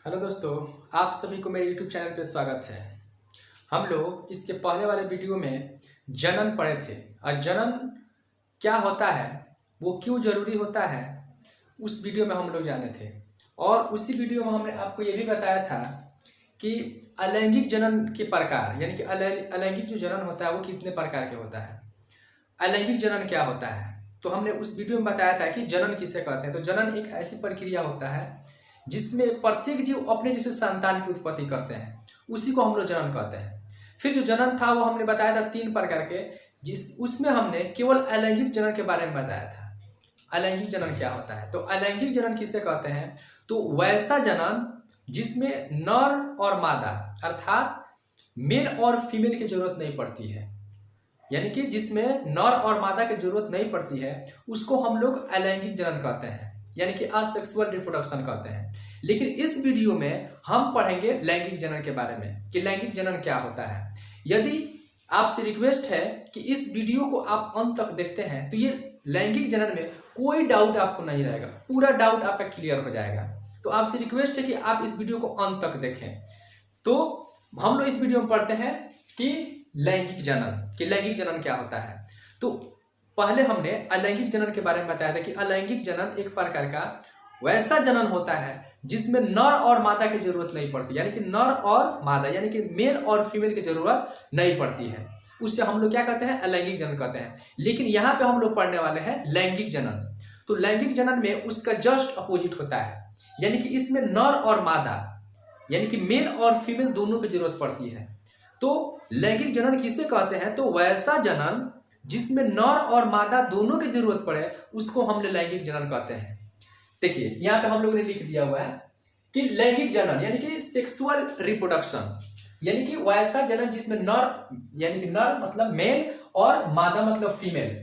Hello दोस्तों, आप सभी को मेरे YouTube चैनल पे स्वागत है। हम लोग इसके पहले वाले वीडियो में जनन पढ़े थे और जनन क्या होता है, वो क्यों जरूरी होता है, उस वीडियो में हम लोग जाने थे। और उसी वीडियो में हमने आपको ये भी बताया था कि अलैंगिक जनन के प्रकार, यानी कि अलैंगिक जो जनन होता है वो कितने प्रकार के होता है, अलैंगिक जनन क्या होता है। तो हमने उस वीडियो में बताया था कि जनन किसे कहते हैं। तो जनन एक ऐसी प्रक्रिया होता है जिसमें प्रत्येक जीव अपने जैसे संतान की उत्पत्ति करते हैं, उसी को हम लोग जनन कहते हैं। फिर जो जनन था वो हमने बताया था 3 प्रकार के, उसमें हमने केवल अलैंगिक जनन के बारे में बताया था। अलैंगिक जनन क्या होता है, तो अलैंगिक जनन किसे कहते हैं, तो वैसा जनन जिसमें नर और मादा अर्थात मेल और फीमेल की जरूरत नहीं पड़ती है, यानी कि जिसमें नर और मादा की जरूरत नहीं पड़ती है, उसको हम लोग अलैंगिक जनन कहते हैं, यानी कि असेक्सुअल रिप्रोडक्शन कहते हैं। लेकिन इस वीडियो में हम पढ़ेंगे लैंगिक जनन के बारे में कि लैंगिक जनन क्या होता है। यदि आपसे रिक्वेस्ट है कि इस वीडियो को आप अंत तक देखते हैं तो ये लैंगिक जनन में कोई डाउट आपको नहीं रहेगा, पूरा डाउट आपका क्लियर हो जाएगा। तो आपसे रिक्वेस्ट है कि आप इस वीडियो को अंत तक देखें। तो हम लोग इस वीडियो में पढ़ते हैं कि लैंगिक जनन, कि लैंगिक जनन क्या होता है। तो पहले हमने अलैंगिक जनन के बारे में बताया था कि अलैंगिक जनन एक प्रकार का वैसा जनन होता है जिसमें नर और मादा की जरूरत नहीं पड़ती, यानी कि नर और मादा यानी कि मेल और फीमेल की जरूरत नहीं पड़ती है, उससे हम लोग क्या कहते हैं, अलैंगिक जनन कहते हैं। लेकिन यहाँ पे हम लोग पढ़ने वाले हैं लैंगिक जनन। तो लैंगिक जनन में उसका जस्ट अपोजिट होता है, यानी कि इसमें नर और मादा यानी कि मेल और फीमेल दोनों की जरूरत पड़ती है। तो लैंगिक जनन किसे कहते हैं, तो वैसा जनन जिसमें नर और मादा दोनों की जरूरत पड़े उसको हम लैंगिक जनन कहते हैं। देखिए यहाँ पे हम लोगों ने लिख दिया हुआ है कि लैंगिक जनन यानी कि सेक्सुअल रिप्रोडक्शन, यानी कि वैसा जनन जिसमें नर यानी कि नर मतलब मेल और मादा मतलब फीमेल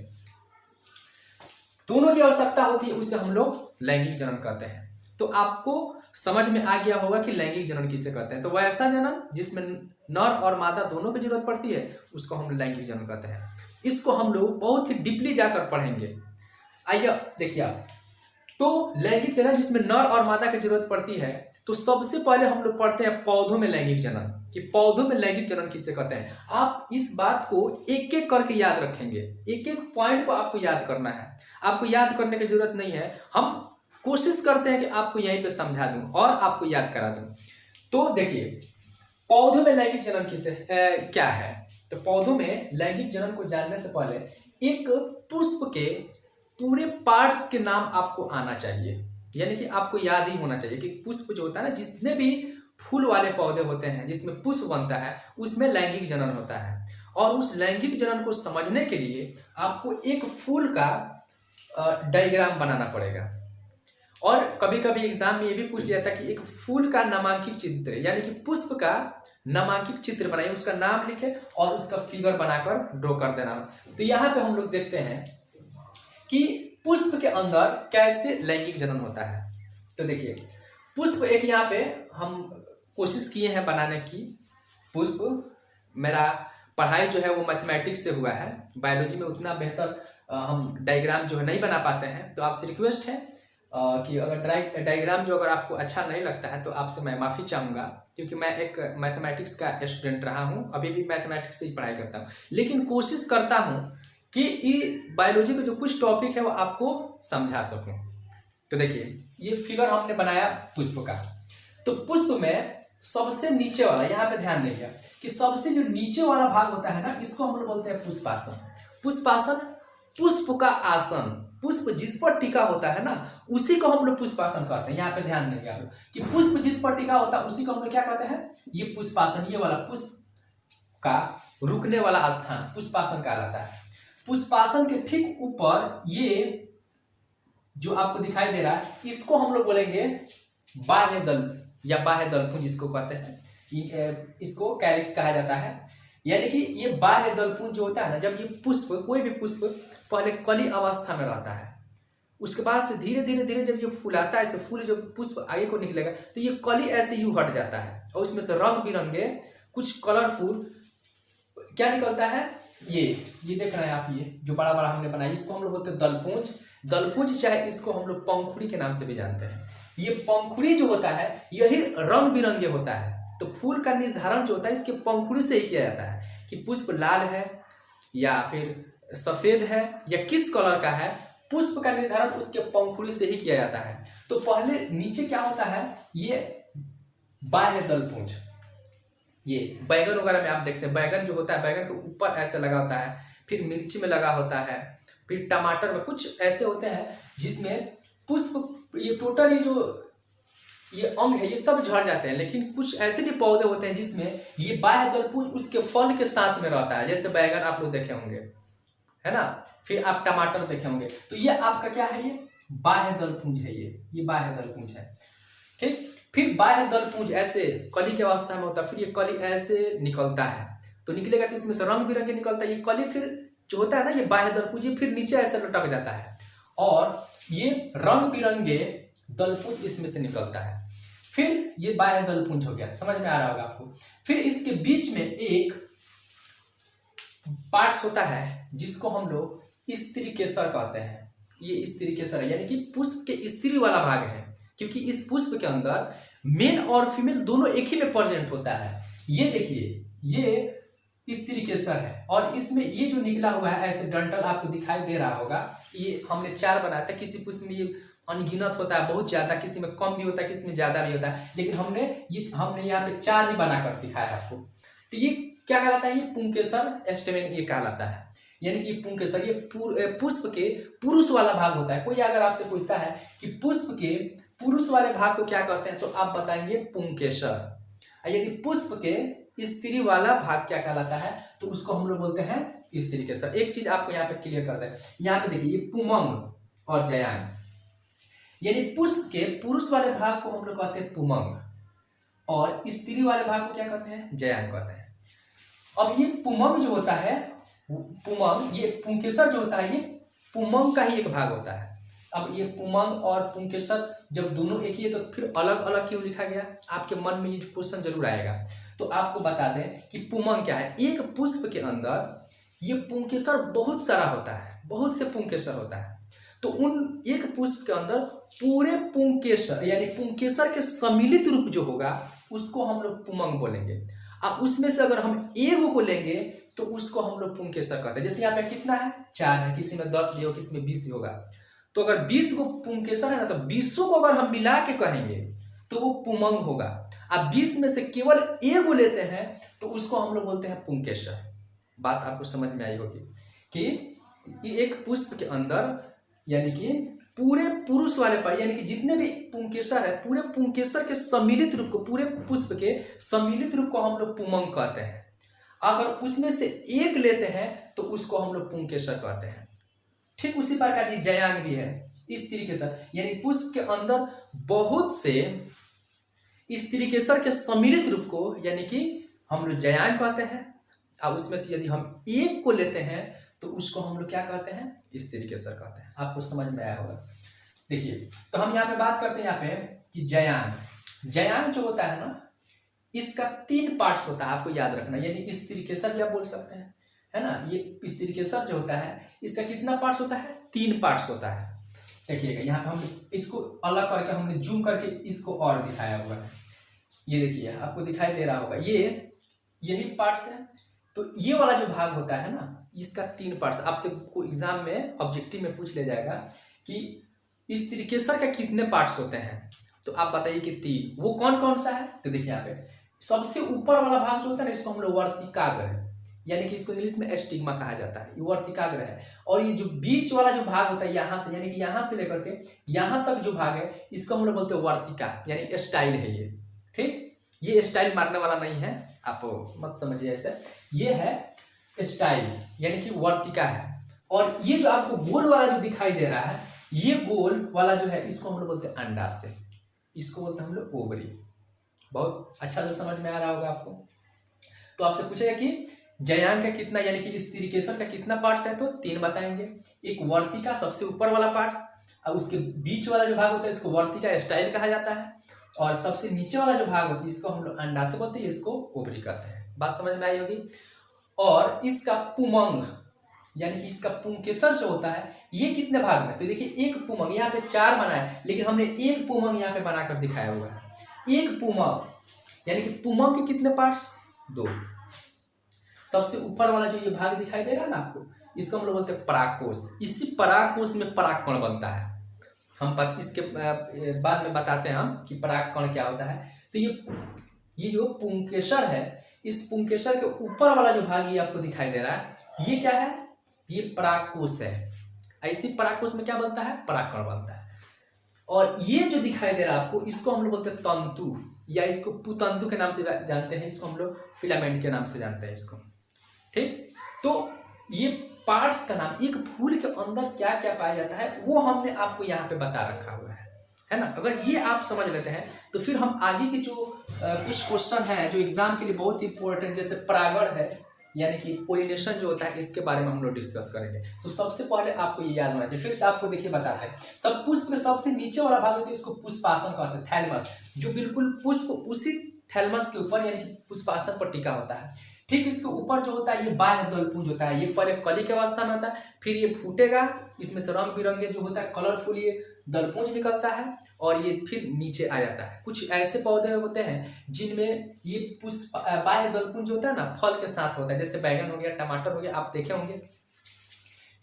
दोनों की आवश्यकता होती है, उससे हम लोग लैंगिक जनन कहते हैं। तो आपको समझ में आ गया होगा कि लैंगिक जनन किसे कहते हैं। तो वैसा जनन जिसमें नर और मादा दोनों की जरूरत पड़ती है उसको हम लैंगिक जनन कहते हैं। इसको हम लोग बहुत ही डीपली जाकर पढ़ेंगे। आइए देखिए आप, तो लैंगिक जनन जिसमें नर और मादा की जरूरत पड़ती है, तो सबसे पहले हम लोग पढ़ते हैं पौधों में लैंगिक जनन, कि पौधों में लैंगिक जनन किसे कहते हैं। आप इस बात को एक एक करके याद रखेंगे, एक एक पॉइंट को आपको याद करना है। आपको याद करने की जरूरत नहीं है, हम कोशिश करते हैं कि आपको यहीं पे समझा दूं और आपको याद करा दूं। तो देखिए पौधों में लैंगिक जनन क्या है। तो पौधों में लैंगिक जनन को जानने से पहले एक पुष्प के पूरे पार्ट्स के नाम आपको आना चाहिए, यानी कि आपको याद ही होना चाहिए कि पुष्प जो होता है ना, जितने भी फूल वाले पौधे होते हैं जिसमें पुष्प बनता है उसमें लैंगिक जनन होता है। और उस लैंगिक जनन को समझने के लिए आपको एक फूल का डायग्राम बनाना पड़ेगा। और कभी कभी एग्जाम में ये भी पूछ लिया था कि एक फूल का नामांकित चित्र, यानी कि पुष्प का नामांकित चित्र बनाइए, उसका नाम लिखे और उसका फिगर बनाकर ड्रॉ कर देना। तो यहाँ पे हम लोग देखते हैं कि पुष्प के अंदर कैसे लैंगिक जनन होता है। तो देखिए पुष्प एक यहाँ पे हम कोशिश किए हैं बनाने की। पुष्प, मेरा पढ़ाई जो है वो मैथमेटिक्स से हुआ है, बायोलॉजी में उतना बेहतर हम डायग्राम जो है नहीं बना पाते हैं। तो आपसे रिक्वेस्ट है कि अगर डायग्राम जो अगर आपको अच्छा नहीं लगता है तो आपसे मैं माफ़ी चाहूँगा, क्योंकि मैं एक मैथमेटिक्स का स्टूडेंट रहा हूँ, अभी भी मैथमेटिक्स से ही पढ़ाई करता हूँ, लेकिन कोशिश करता हूँ कि ये बायोलॉजी का जो कुछ टॉपिक है वो आपको समझा सकूँ। तो देखिए ये फिगर हमने बनाया पुष्प का। तो पुष्प में सबसे नीचे वाला, यहाँ पे ध्यान देंगे कि सबसे जो नीचे वाला भाग होता है ना, इसको हम लोग बोलते हैं पुष्पासन। पुष्पासन पुष्प का आसन, पुष्प जिस पर टिका होता है ना उसी को हम लोग पुष्पासन कहते हैं। यहाँ पे ध्यान देंगे आप लोग कि पुष्प जिस पर टिका होता है उसी को हम लोग क्या कहते हैं, ये पुष्पासन। ये वाला पुष्प का रुकने वाला स्थान पुष्पासन कहलाता है। पुष्पासन के ठीक ऊपर ये जो आपको दिखाई दे रहा है इसको हम लोग बोलेंगे बाह्य दल या बाह्य दलपुंज जिसको कहते हैं, इसको कैलिक्स कहा जाता है। यानी कि ये बाह्य दलपुंज जो होता है ना, जब ये पुष्प, कोई भी पुष्प पहले कली अवस्था में रहता है, उसके बाद से धीरे धीरे धीरे जब ये फूलाता है, ऐसे फूल जो पुष्प आगे को निकलेगा तो ये कली ऐसे यूं हट जाता है और उसमें से रंग बिरंगे कुछ कलरफुल क्या निकलता है, ये देख रहे हैं आप, ये जो बड़ा बड़ा हमने बनाया इसको हम लोग बोलते हैं दलपुंज। दलपुंज चाहे इसको हम लोग पंखुड़ी के नाम से भी जानते हैं। ये पंखुड़ी जो होता है यही रंग बिरंगे होता है। तो फूल का निर्धारण जो होता है इसके पंखुड़ी से ही किया जाता है कि पुष्प लाल है या फिर सफेद है या किस कलर का है। पुष्प का निर्धारण उसके पंखुड़ी से ही किया जाता है। तो पहले नीचे क्या होता है, ये बाह्य दल पुंज, ये बैगन वगैरह में आप देखते हैं बैगन जो होता है बैगन के ऊपर ऐसे लगा होता है, फिर मिर्ची में लगा होता है, फिर टमाटर में कुछ ऐसे होते हैं जिसमें पुष्प ये टोटल ये अंग है ये सब झड़ जाते हैं। लेकिन कुछ ऐसे भी पौधे होते हैं जिसमें ये बाह्य दल पुंज उसके फल के साथ में रहता है, जैसे बैगन आप लोग देखे होंगे, है ना। फिर आप टमाटर देखे होंगे। तो ये आपका क्या है, ये बाह्य दल पुंज है, ये बाह्य दल पुंज है। ठीक, फिर बाह्य दल पुंज ऐसे कली के अवस्था में होता है, फिर ये कली ऐसे निकलता है। तो निकलेगा तो इसमें से रंग बिरंगे निकलता है। ये कली फिर जो होता है ना ये बाह्य दल पुंज, ये फिर नीचे ऐसे लटक जाता है और ये रंग बिरंगे दल पुंज इसमें से निकलता है। फिर ये बाह्य दल पुंज हो गया, समझ में आ रहा होगा आपको। फिर इसके बीच में एक पार्ट्स होता है जिसको हम लोग स्त्री केसर कहते हैं। ये स्त्री केसर है, यानी कि पुष्प के स्त्री वाला भाग है, क्योंकि इस पुष्प के अंदर मेल और फीमेल दोनों एक ही में प्रेजेंट होता है। ये देखिए ये स्त्री केसर है और इसमें ये जो निकला हुआ है ऐसे डंठल आपको दिखाई दे रहा होगा। ये हमने 4 बनाया था, किसी पुष्प में ये अनगिनत होता है, बहुत ज्यादा, किसी में कम भी होता है, किसी में ज्यादा भी होता है, लेकिन हमने यहाँ पे 4 ही बनाकर दिखाया आपको। तो ये क्या कहलाता है, ये पुंकेसर स्टेमेन ये कहलाता है। यानी कि पुंकेसर ये पुष्प के पुरुष वाला भाग होता है। कोई अगर आपसे पूछता है कि पुष्प के पुरुष वाले भाग को क्या कहते हैं तो आप बताएंगे पुंकेसर। यदि पुष्प के स्त्री वाला भाग क्या कहलाता है तो उसको हम लोग बोलते हैं स्त्री केसर। एक चीज आपको यहाँ पे क्लियर कर दें, यहाँ पे देखिए ये पुमंग और जयांग, यानी पुष्प के पुरुष वाले भाग को हम लोग कहते हैं पुमंग और स्त्री वाले भाग को क्या कहते हैं, जयांग कहते हैं। अब ये पुमंग जो होता है, पुमंग, ये पुंकेसर जो होता है ये पुमंग का ही एक भाग होता है। अब ये पुमंग और पुंकेसर जब दोनों एक ही है तो फिर अलग अलग क्यों लिखा गया, आपके मन में ये क्वेश्चन जरूर आएगा। तो आपको बता दें कि पुमंग क्या है। एक पुष्प के अंदर ये पुंकेसर बहुत सारा होता है, बहुत से पुंकेसर होता है। तो उन एक पुष्प के अंदर पूरे पुंकेसर यानी पुंकेसर के सम्मिलित रूप जो होगा उसको हम लोग पुमंग बोलेंगे। अब उसमें से अगर हम एक को लेंगे तो उसको हम लोग पुंकेसर कहते हैं। जैसे यहाँ पे कितना है, 4 है, किसी में 10 भी हो, किसी में 20 भी होगा। तो अगर 20 को पुंकेसर है ना तो 20 को अगर हम मिला के कहेंगे तो वो पुमंग होगा। अब 20 में से केवल एक को लेते हैं तो उसको हम लोग बोलते हैं पुंकेसर। बात आपको समझ में आई होगी कि एक पुष्प के अंदर यानी कि पूरे पुरुष वाले पाए यानी कि जितने भी पुंकेसर है पूरे पुंकेसर के सम्मिलित रूप को, पूरे पुष्प के सम्मिलित रूप को हम लोग पुमंग कहते हैं। अगर उसमें से एक लेते हैं तो उसको हम लोग पुंकेसर कहते हैं। ठीक उसी प्रकार की जयांग भी है स्त्री केसर, यानी पुष्प के अंदर बहुत से स्त्री केसर के सम्मिलित रूप को यानी कि हम लोग जयांग कहते हैं। अब उसमें से यदि हम एक को लेते हैं तो उसको हम लोग क्या कहते हैं, स्त्री केसर कहते हैं। आपको समझ में आया होगा। देखिए तो हम यहाँ पे बात करते हैं यहाँ पे कि जयांग जो होता है ना इसका 3 पार्ट्स होता है, आपको याद रखना। यानी स्त्री केसर भी आप बोल सकते हैं, है ना। ये स्त्री केसर जो होता है इसका कितना पार्ट्स होता है, 3 पार्ट्स होता है। देखिएगा यहाँ पे हम इसको अलग करके हमने जूम करके इसको और दिखाया हुआ है। ये देखिए आपको दिखाई दे रहा होगा, ये यही पार्ट्स है। तो ये वाला जो भाग होता है ना इसका 3 पार्ट्स। आपसे कोई एग्जाम में ऑब्जेक्टिव में पूछ ले जाएगा कि स्त्री केसर का कितने पार्ट्स होते हैं तो आप बताइए कि 3। वो कौन कौन सा है तो देखिए यहाँ पे सबसे ऊपर वाला भाग जो होता है ना इसको हम लोग वर्तिकाग्र यानी कि इसको इंग्लिश में एस्टिग्मा कहा जाता है, ये वर्तिकाग्र है। और ये जो बीच वाला जो भाग होता है यहाँ से यानी कि यहाँ से लेकर के यहाँ तक जो भाग है इसको हम लोग बोलते हैं वर्तिका, यानी स्टाइल है ये। ठीक, ये स्टाइल मारने वाला नहीं है, आप मत समझिए ऐसे। ये है स्टाइल यानी कि वर्तिका है। और ये जो आपको गोल वाला जो दिखाई दे रहा है ये गोल वाला जो है इसको हम लोग बोलते हैं अंडाशय, इसको बोलते हैं हम लोग ओवरी। बहुत अच्छा से समझ में आ रहा होगा आपको। तो आपसे पूछेगा कि जयांग का कितना यानी कि स्त्री केसर का कितना पार्ट्स है तो 3 बताएंगे। एक वर्तिका सबसे ऊपर वाला पार्ट, और उसके बीच वाला जो भाग होता है इसको वर्तिका स्टाइल कहा जाता है, और सबसे नीचे वाला जो भाग होता है इसको हम लोग अंडाशय बोलते हैं, इसको ओवरी कहते हैं। बात समझ में आई होगी। और इसका पुमंग यानी कि इसका पुंकेसर जो होता है ये कितने भाग में, तो देखिए एक पुमंग, यहाँ पे 4 बना है लेकिन हमने एक पुमंग यहाँ पे बनाकर दिखाया हुआ है। एक पुमंग यानी कि पुमंग के कितने पार्ट्स, 2। सबसे ऊपर वाला जो ये भाग दिखाई दे रहा है ना आपको, इसको हम लोग बोलते हैं परागकोश। इसी परागकोश में परागकण बनता है। हम इसके बाद में बताते हैं हम कि परागकण क्या होता है। तो ये जो पुंकेसर है, इस पुंकेसर के ऊपर वाला जो भाग ये आपको दिखाई दे रहा है, ये क्या है, ये परागकोश है। ऐसी परागकोश में क्या बनता है, परागकण बनता है। और ये जो दिखाई दे रहा है आपको, इसको हम लोग बोलते हैं तंतु, या इसको पुतंतु के नाम से जानते हैं, इसको हम लोग फिलामेंट के नाम से जानते हैं इसको। ठीक, तो ये पार्ट्स का नाम, एक फूल के अंदर क्या क्या पाया जाता है वो हमने आपको यहाँ पे बता रखा हुआ है ना। अगर ये आप समझ लेते हैं तो फिर हम आगे के जो कुछ क्वेश्चन है जो एग्जाम के लिए बहुत इंपॉर्टेंट, जैसे परागण है यानी कि पोलिनेशन जो होता है, इसके बारे में हम लोग डिस्कस करेंगे। तो सबसे पहले आपको ये याद होना चाहिए। फिर से आपको देखिए बताते हैं, सब पुष्प में सबसे नीचे वाला भाग होता है, इसको पुष्पासन कहते हैं, थैलमस, जो बिल्कुल पुष्प उसी थैलमस के ऊपर यानी पुष्पासन पर टिका होता है। ठीक, इसके ऊपर जो होता है ये बाह्य दलपुंज होता है। ये पहले कली के अवस्था में होता है, फिर ये फूटेगा, इसमें से रंग बिरंगे जो होता है कलरफुल ये दलपुंज निकलता है और ये फिर नीचे आ जाता है। कुछ ऐसे पौधे होते हैं जिनमें ये पुष्प बाह्य दलपुंज होता है ना, फल के साथ होता है, जैसे बैगन हो गया, टमाटर हो गया, आप देखे होंगे।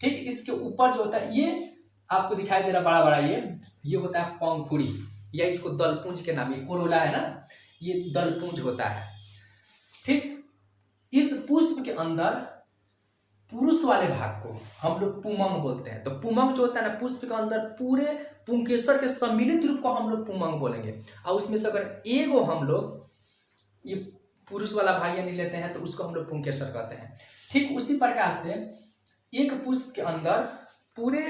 ठीक, इसके ऊपर जो होता है ये आपको दिखाई दे रहा बड़ा बड़ा, ये होता है पंखुड़ी, या इसको दलपुंज के नाम, ये कोरोला है ना, ये दलपुंज होता है। ठीक, इस पुष्प के अंदर पुरुष वाले भाग को हम लोग पुमंग बोलते हैं। तो पुमंग जो होता है ना, पुष्प के अंदर पूरे पुंकेसर के सम्मिलित रूप को हम लोग पुमंग बोलेंगे। और उसमें से अगर एगो हम लोग ये पुरुष वाला भाग यानी लेते हैं तो उसको हम लोग पुंकेसर कहते हैं। ठीक उसी प्रकार से एक पुष्प के अंदर पूरे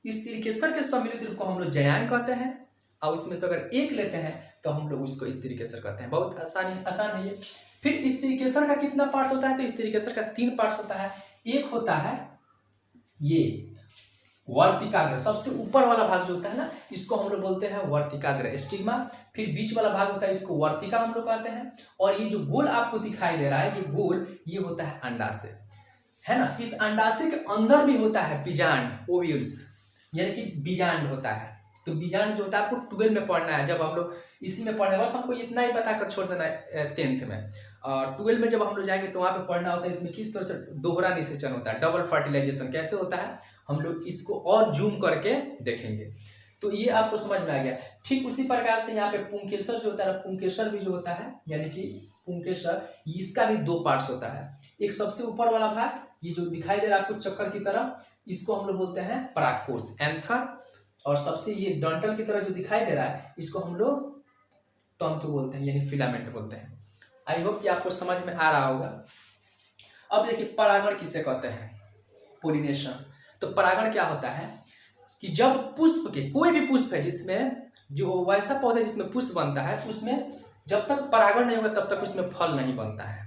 स्त्रीकेसर के सम्मिलित रूप को हम लोग जयांग कहते हैं, और उसमें से अगर एक लेते हैं तो हम लोग उसको स्त्रीकेसर कहते हैं। बहुत आसान है ये। फिर स्त्रीकेसर का कितना पार्ट्स होता है, तो स्त्रीकेसर का 3 पार्ट्स होता है। एक होता है ये वर्तिकाग्र, सबसे ऊपर वाला भाग जो होता है ना, इसको हम लोग बोलते हैं वर्तिकाग्र, स्टिग्मा। फिर बीच वाला भाग होता है, इसको वर्तिका हम लोग कहते हैं। और ये जो गोल आपको दिखाई दे रहा है, ये गोल ये होता है अंडाशय, है ना। इस अंडाशय के अंदर भी होता है बीजांड, ओव्यूल्स, यानी कि बीजांड होता है। तो बीजांड जो होता है आपको 12 में पढ़ना है, जब हम लोग इसी में पढ़े, बस हमको इतना ही बताकर छोड़ देना है 10th में। और 12 में जब हम लोग जाएंगे तो वहाँ पे पढ़ना होता है इसमें किस तरह से दोहरा निषेचन होता है, डबल फर्टिलाइजेशन कैसे होता है, हम लोग इसको और जूम करके देखेंगे। तो ये आपको समझ में आ गया। ठीक उसी प्रकार से यहाँ पे पुंकेसर जो होता है, पुंकेसर भी जो होता है, यानी कि पुंकेसर, इसका भी 2 पार्ट्स होता है। एक सबसे ऊपर वाला भाग, ये जो दिखाई दे रहा है आपको चक्कर की तरह, इसको हम लोग बोलते हैं परागकोश, एंथर। और सबसे ये डंटल की तरह जो दिखाई दे रहा है, इसको हम लोग तंतु बोलते हैं, यानी फिलामेंट बोलते हैं। आई होप कि आपको समझ में आ रहा होगा। अब देखिए परागण किसे कहते हैं, पोलिनेशन। तो परागण क्या होता है कि जब पुष्प के, कोई भी पुष्प है जिसमें, जो वैसा पौधा जिसमें पुष्प बनता है, उसमें जब तक परागण नहीं होगा तब तक उसमें फल नहीं बनता है।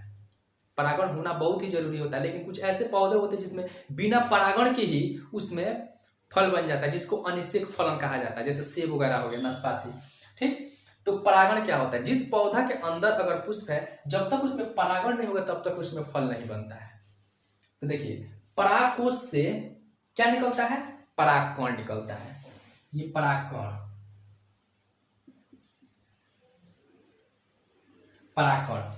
परागण होना बहुत ही जरूरी होता है। लेकिन कुछ ऐसे पौधे होते हैं जिसमें बिना परागण के ही उसमें फल बन जाता है, जिसको अनिषेक फलन कहा जाता है, जैसे सेब वगैरह हो गया, नाशपाती। ठीक, तो परागण क्या होता है, जिस पौधा के अंदर अगर पुष्प है, जब तक उसमें परागण नहीं होगा तब तक उसमें फल नहीं बनता है। तो देखिए परागकोश से क्या निकलता है, परागकण निकलता है। ये परागकण, परागकण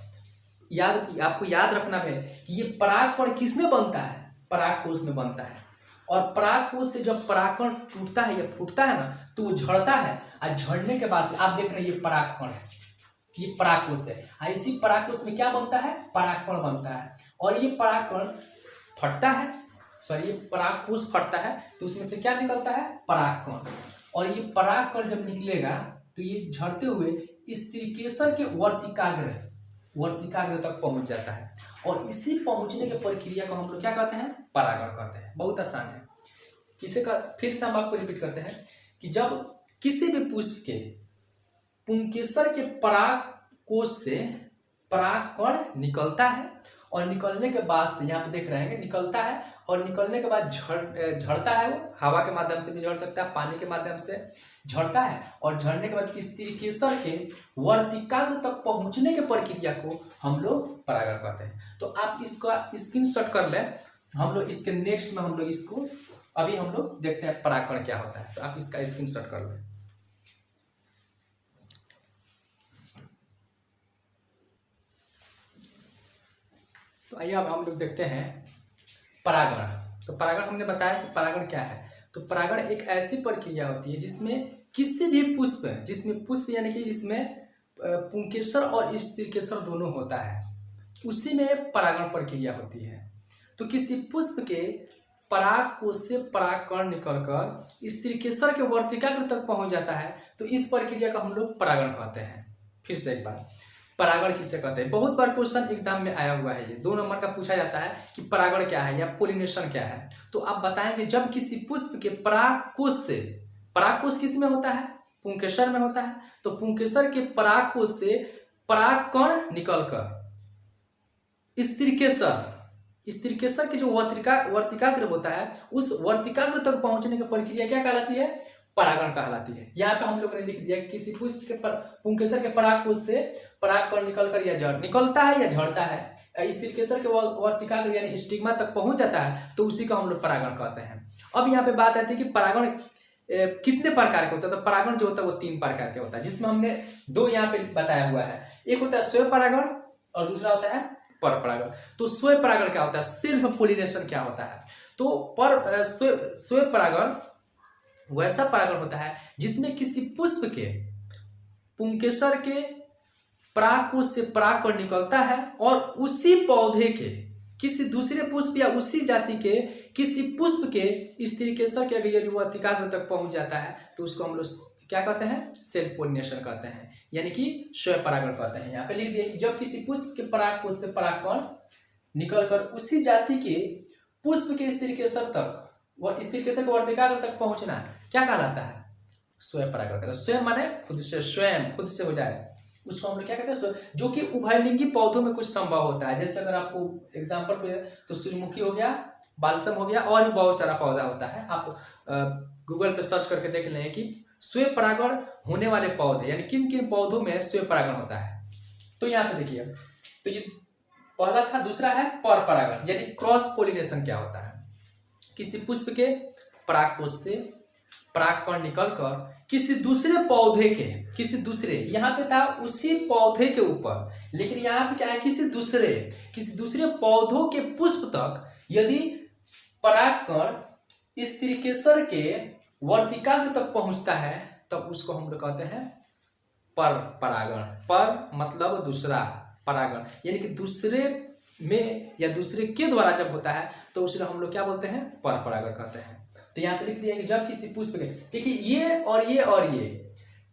आपको याद रखना है कि ये परागकण किसमें बनता है, परागकोश में बनता है। और परागकोश से जब परागकण टूटता है या फूटता है ना, तो वो झड़ता है, और झड़ने के बाद से आप देख रहे हैं ये परागकण है, ये परागकोश है। इसी परागकोश में क्या बनता है, परागकण बनता है। और ये परागकण फटता है, सॉरी, ये परागकोश फटता है, तो उसमें से क्या निकलता है, परागकण। और ये परागकण जब निकलेगा तो ये झड़ते हुए स्त्रीकेसर के वर्तिकाग्र तक पहुंच जाता है। और इसी पहुंचने की प्रक्रिया को हम लोग क्या कहते हैं, परागण कहते हैं। बहुत आसान है। किसे का, फिर से हम आपको रिपीट करते हैं कि जब किसी भी पुष्प के पुंकेसर के परागकोश से परागकण निकलता है, और निकलने के बाद से यहाँ पे देख रहे हैं निकलता है, और निकलने के बाद झड़ता है, वो हवा के माध्यम से भी झड़ सकता है, पानी के माध्यम से झड़ता है। और झड़ने के बाद स्त्रीकेसर के वर्तिकाग्र तक पहुंचने की प्रक्रिया को हम लोग परागण कहते हैं। तो आप इसका स्क्रीनशॉट कर लें, हम लोग इसके नेक्स्ट में हम लोग इसको अभी हम लोग देखते हैं परागकण क्या होता है, तो आप इसका स्क्रीनशॉट कर लें। तो आइए अब हम लोग देखते हैं परागण। तो परागण हमने बताया कि परागण क्या है। तो परागण एक ऐसी प्रक्रिया होती है जिसमें किसी भी पुष्प, जिसमें पुष्प यानी कि जिसमें पुंकेसर और स्त्रीकेसर दोनों होता है, उसी में परागण प्रक्रिया होती है। तो किसी पुष्प के पराग कोश से परागकण निकलकर स्त्रीकेसर के वर्तिकाग्र तक पहुंच जाता है, तो इस प्रक्रिया का हम लोग परागण कहते हैं। फिर से एक बार, परागण किसे कहते हैं? बहुत बार क्वेश्चन एग्जाम में आया हुआ है, ये 2 नंबर का पूछा जाता है कि परागण क्या है या पोलिनेशन क्या है। तो आप बताएंगे जब किसी पुष्प के परागकोश से, परागकोश किस में होता है? पुंकेसर में होता है। तो पुंकेसर के परागकोश से परागकण निकलकर स्त्रीकेसर की जो वर्तिकाग्र होता है, उस वर्तिकाग्र तक पहुंचने की प्रक्रिया क्या कहलाती है? परागण कहलाती है। यहाँ पे हम लोग ने लिख दिया कि किसी पुष्प के पुंकेसर के परागकोश से परागकण निकलकर या जड़ निकलता है या झड़ता है, स्त्रीकेसर के वर्तिकाग्र यानी स्टिग्मा तक पहुंच जाता है, तो उसी का हम लोग परागण कहते हैं। अब यहाँ पे बात आती है कि परागण कितने प्रकार के होता है। तो परागण जो होता है वो 3 प्रकार के होता है, जिसमें हमने 2 यहाँ पे बताया हुआ है। एक होता है स्वयं परागण और दूसरा होता है पर परागण। तो स्वयं परागण क्या होता है? सेल्फ पोलिनेशन क्या होता है? तो स्वयं परागण वैसा परागण होता है जिसमें किसी पुष्प के पुंकेसर के परागकोश से परागकण निकलता है और उसी पौधे के किसी दूसरे पुष्प या उसी जाति के किसी पुष्प के स्त्रीकेसर के अगर वर्तिकाग्र तक पहुंच जाता है, तो उसको हम लोग क्या कहते हैं? सेल्फ पोलिनेशन कहते हैं, यानी कि स्वयं परागण कहते हैं। यहाँ पे लिख दिए जब किसी पुष्प के परागकोश से परागकण निकलकर उसी जाति के पुष्प के स्त्रीकेसर तक, वह स्त्रीकेसर के वर्तिकाग्र तक पहुंचना क्या कहलाता है? स्वयं परागण कहते हैं। स्वयं माने खुद से, स्वयं खुद से हो जाए, उसको हम लोग क्या कहते हैं? जो कि उभयलिंगी पौधों में कुछ संभव होता है। जैसे अगर आपको एग्जाम्पल पे तो सूर्यमुखी हो गया, बालसम हो गया, और भी बहुत सारा पौधा होता है। आप गूगल पे सर्च करके देख लें कि स्वयं परागण होने वाले पौधे यानी किन किन पौधों में स्वयं परागण होता है। तो यहाँ पे देखिए, तो ये पहला था। दूसरा है पर परागण यानी क्रॉस पोलिनेशन क्या होता है? किसी पुष्प के परागकोश से परागकण निकलकर किसी दूसरे पौधे के, किसी दूसरे, यहाँ पे था उसी पौधे के ऊपर, लेकिन यहाँ पे क्या है? किसी दूसरे पौधों के पुष्प तक यदि परागकण स्त्रीकेसर के वर्तिकाग्र तक पहुंचता है, तब उसको हम लोग कहते हैं पर परागण। पर मतलब दूसरा, परागण यानी कि दूसरे में या दूसरे के द्वारा जब होता है, तो उसे हम लोग क्या बोलते हैं? पर परागण कहते हैं। तो यहाँ पे लिख दिया कि जब किसी पुष्प के, देखिए ये और ये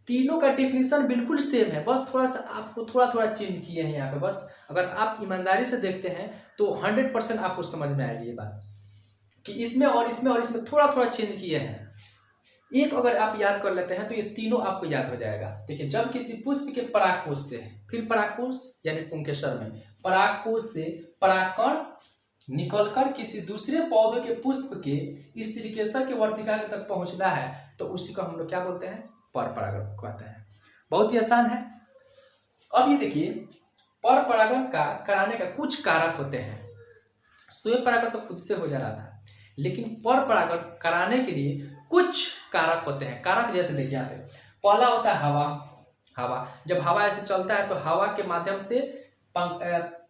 तीनों का डेफिनेशन बिल्कुल सेम है, बस थोड़ा सा आपको थोड़ा चेंज किए हैं यहाँ पे। बस अगर आप ईमानदारी से देखते हैं तो 100% आपको समझ में आएगी ये बात कि इसमें और इसमें थोड़ा चेंज किए हैं। एक अगर आप याद कर लेते हैं तो ये तीनों आपको याद हो जाएगा। देखिए, जब किसी पुष्प के परागकोश से, फिर परागकोश यानी पुंकेसर में परागकोश से परागकण निकलकर किसी दूसरे पौधे के पुष्प के स्त्रीकेसर के वर्तिकाग्र तक पहुंचना है, तो उसी को हम लोग क्या बोलते हैं? पर परागण कहते हैं। बहुत ही आसान है। अब ये देखिए, पर परागण का कराने का कुछ कारक होते हैं। स्वयं परागण तो खुद से हो जा रहा था, लेकिन पर परागण कराने के लिए कुछ कारक होते हैं। कारक जैसे देखिए यहाँ पे पहला होता है हवा। जब हवा ऐसे चलता है तो हवा के माध्यम से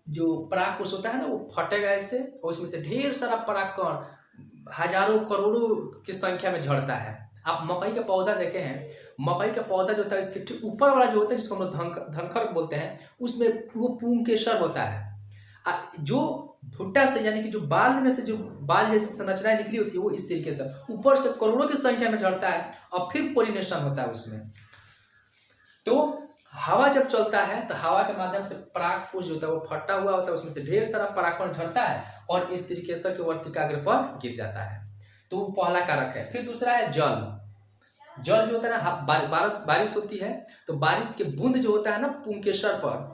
जो परागकोश होता है ना, वो फटेगा ऐसे, और उसमें से ढेर सारा परागकण हजारों करोड़ों की संख्या में झड़ता है। आप मकई का पौधा देखे हैं, मकई का पौधा जो होता है इसके ठीक ऊपर वाला जो होता है, जिसको हम लोग धनखर बोलते हैं, उसमें वो पुंकेसर होता है। जो भुट्टा से यानी कि जो बाल में से जो बाल जैसी संरचनाएं निकली होती है, वो इस तरीके से ऊपर से करोड़ों की संख्या में झड़ता है और फिर पोलिनेशन होता है उसमें। तो हवा जब चलता है तो हवा के माध्यम से परागकोश जो होता है वो फटा हुआ होता है, उसमें से ढेर सारा परागकण झड़ता है और इस स्त्रीकेसर के वर्तिकाग्र पर गिर जाता है। तो वो पहला कारक है। फिर दूसरा है जल जो होता है ना, बारिश होती है तो बारिश के बूंद जो होता है ना पुंकेसर पर,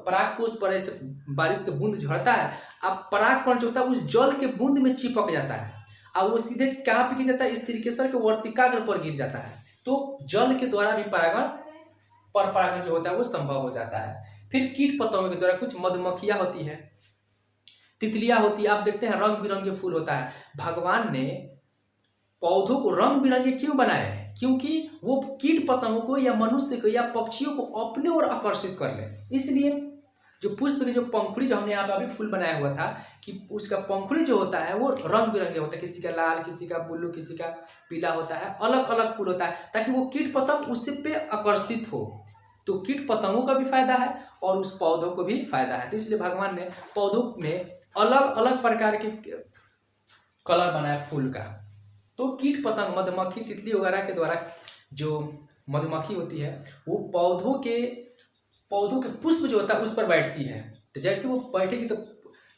परागकोश पर ऐसे बारिश के बूंद झड़ता है। अब परागकण जो होता है उस जल के बूंद में चिपक जाता है और वो सीधे कहाँ पे गिर जाता है? स्त्रीकेसर के वर्तिकाग्र पर गिर जाता है। तो जल के द्वारा भी पर परागण जो होता है वो संभव हो जाता है। फिर कीट पतंगों के द्वारा, कुछ मधुमक्खियां होती है, तितलियां होती है, आप देखते हैं रंग बिरंगे फूल होता है। भगवान ने पौधों को रंग बिरंगे क्यों बनाए हैं? क्योंकि वो कीट पतंगों को या मनुष्य को या पक्षियों को अपने ओर आकर्षित कर ले। इसलिए जो पुष्प की जो पंखुड़ी जो हमने यहाँ पे अभी फूल बनाया हुआ था कि उसका पंखुड़ी जो होता है वो रंग बिरंगे होता है, किसी का लाल, किसी का ब्लू, किसी का पीला होता है, अलग अलग फूल होता है ताकि वो कीट पतंग उससे पे आकर्षित हो। तो कीट पतंगों का भी फायदा है और उस पौधों को भी फायदा है। तो इसलिए भगवान ने पौधों में अलग अलग प्रकार के कलर बनाया फूल का। तो कीट पतंग, मधुमक्खी, तितली वगैरह के द्वारा जो मधुमक्खी होती है वो पौधों के पुष्प जो होता है उस पर बैठती है। तो जैसे वो बैठेगी तो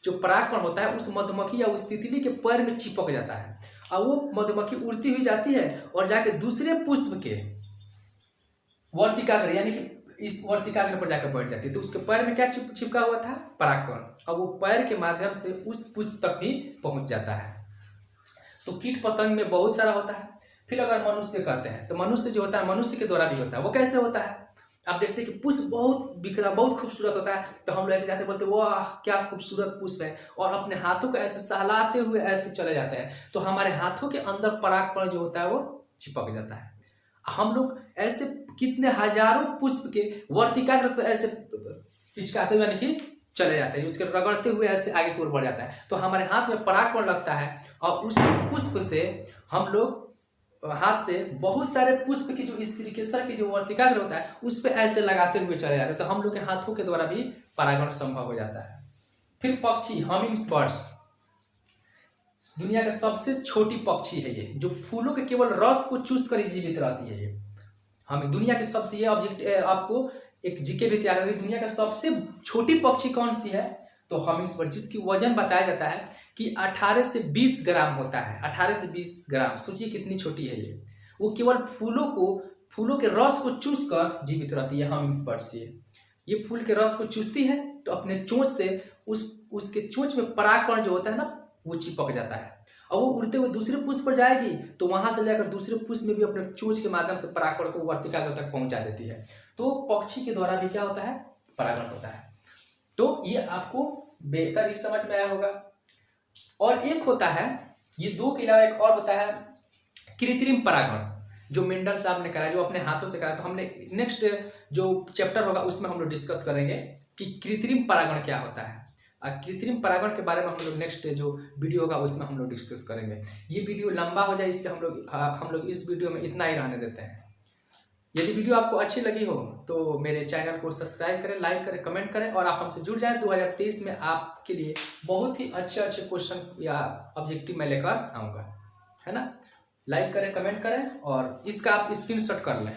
जो परागकण होता है उस मधुमक्खी या उस तितली के पैर में चिपक जाता है और वो मधुमक्खी उड़ती हुई जाती है और जाके दूसरे पुष्प के वर्तिकाग्र यानी कि इस वर्तिकाग्र पर जाकर बैठ जाती है। तो उसके पैर में क्या चिपका हुआ था? परागकण। और वो पैर के माध्यम से उस पुष्प तक भी पहुंच जाता है। तो कीट पतंग में बहुत सारा होता है। फिर अगर मनुष्य कहते हैं तो मनुष्य जो होता है मनुष्य के द्वारा भी होता है। वो कैसे होता है? आप देखते हैं कि पुष्प बहुत बिखरा, बहुत खूबसूरत होता है तो हम लोग ऐसे जाते बोलते वाह क्या खूबसूरत पुष्प है और अपने हाथों को ऐसे सहलाते हुए ऐसे चले जाते हैं तो हमारे हाथों के अंदर परागकण जो होता है वो चिपक जाता है। हम लोग ऐसे कितने हजारों पुष्प के वर्तिकाग्र पर ऐसे पिचकाते हुए यानी कि चले जाते हैं, उसके रगड़ते हुए ऐसे आगे की ओर बढ़ जाता है तो हमारे हाथ में परागकण लगता है और उस पुष्प से हम लोग हाथ से बहुत सारे पुष्प की जो इस तरीके की जो वर्तिकाग्र होता है उस पर ऐसे लगाते हुए चले जाते हैं तो हम लोग के हाथों के द्वारा भी परागण संभव हो जाता है। फिर पक्षी, हमिंग बर्ड्स, दुनिया का सबसे छोटी पक्षी है ये, जो फूलों के केवल रस को चूस कर जीवित रहती है। ये हमें दुनिया के सबसे, ये ऑब्जेक्ट आपको एक जीके भी तैयार करेगी, दुनिया का सबसे छोटी पक्षी कौन सी है? तो हमिंग बर्ड, जिसकी वजन बताया जाता है कि 18 से 20 ग्राम होता है। 18 से 20 ग्राम, सोचिए कितनी छोटी है ये। वो केवल फूलों के रस को चूस कर जीवित रहती है हमिंग बर्ड से। ये फूल के रस को चूसती है तो अपने चोंच से उसके चोंच में परागकण जो होता है ना वो चिपक जाता है और वो उड़ते हुए दूसरे पुष्प पर जाएगी तो वहां से लेकर दूसरे पुष्प में भी अपने चोंच के माध्यम से परागकण को वर्तिकाग्र तक पहुंचा देती है। तो पक्षी के द्वारा भी क्या होता है? परागण होता है। तो ये आपको बेहतर ही समझ में आया होगा। और एक होता है, ये दो के अलावा एक और होता है कृत्रिम परागण, जो मेंडल साहब ने कराया, जो अपने हाथों से कराया। तो हमने नेक्स्ट जो चैप्टर होगा उसमें हम लोग डिस्कस करेंगे कि कृत्रिम परागण क्या होता है। कृत्रिम परागण के बारे में हम लोग नेक्स्ट जो वीडियो होगा उसमें हम लोग डिस्कस करेंगे। ये वीडियो लंबा हो जाए इसलिए हम लोग इस वीडियो में इतना ही रहने देते हैं। यदि वीडियो आपको अच्छी लगी हो तो मेरे चैनल को सब्सक्राइब करें, लाइक करें, कमेंट करें और आप हमसे जुड़ जाएं। 2023 में आपके लिए बहुत ही अच्छे क्वेश्चन या ऑब्जेक्टिव मैं लेकर आऊँगा, है ना। लाइक करें, कमेंट करें और इसका आप स्क्रीनशॉट कर लें।